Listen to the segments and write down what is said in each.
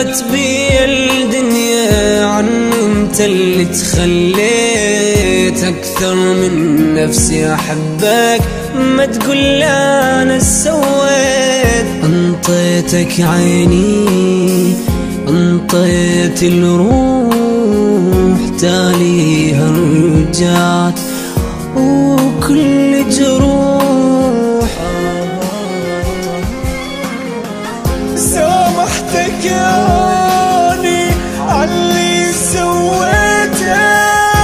دارت بي الدنيا عن انت اللي تخليت اكثر من نفسي احبك، ما تقول لا انا سويت. انطيتك عيني انطيت الروح، تاليها رجعت وكل جروح. سامحتك ياني عاللي سويته،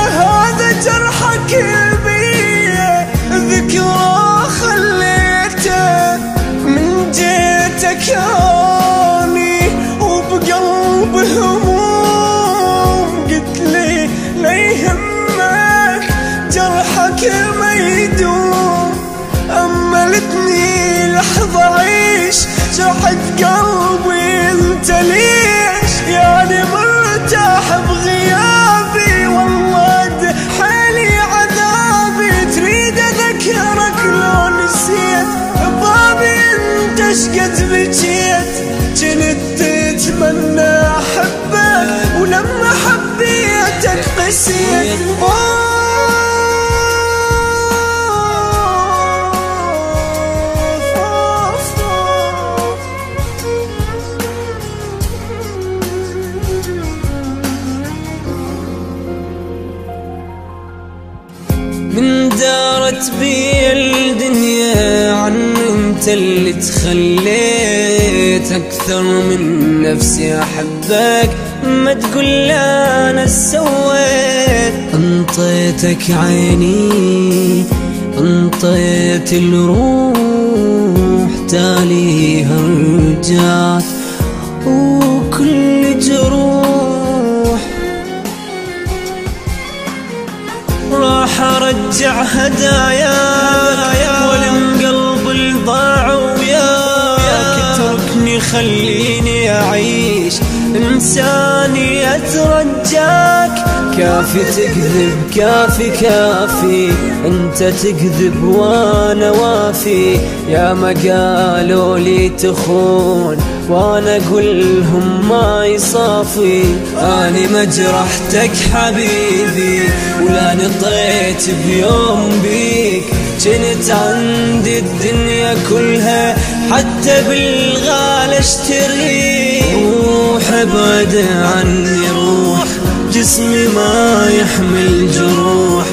هذا جرحك بيه ذكرى خليته. من جيتك ياني وبقلب هموم، قلت لي لا يهمك جرحك ما يدوم. أملتني لحظة عيش جرحت قلبي، انت ليش يعني مرتاح بغيابي؟ والله حالي عذابي، تريد اذكرك لو نسيت بابي انت شقد بجيت. كنت تتمنى احبك ولما حبيتك قسيت. من دارت بي الدنيا عن انت اللي تخليت اكثر من نفسي احبك، ما تقول لا انا سويت. انطيتك عيني انطيت الروح، تاليها رجعت وكل جروح. راح ارجع هدايا ولم قلب الضاع وياك، اتركني خليني اعيش انساني اترجاك. كافي تكذب كافي كافي، انت تكذب وانا وافي. يا ما قالوا لي تخون وانا اقولهم ما يصافي. اني ما جرحتك حبيبي ولا نطيت بيوم بيك، كنت عندي الدنيا كلها حتى بالغالي اشتريك. روح ابعد عني روح، جسمي ما يحمل جروح.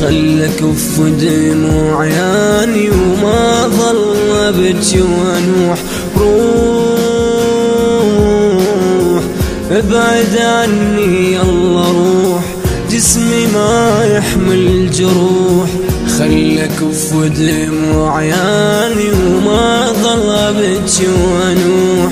خلك كف دموع عياني وما ظل ابكي وانوح. روح ابعد عني يلا روح، جسمي ما يحمل جروح. خلك كف دموع عياني وما ظل ابكي وانوح.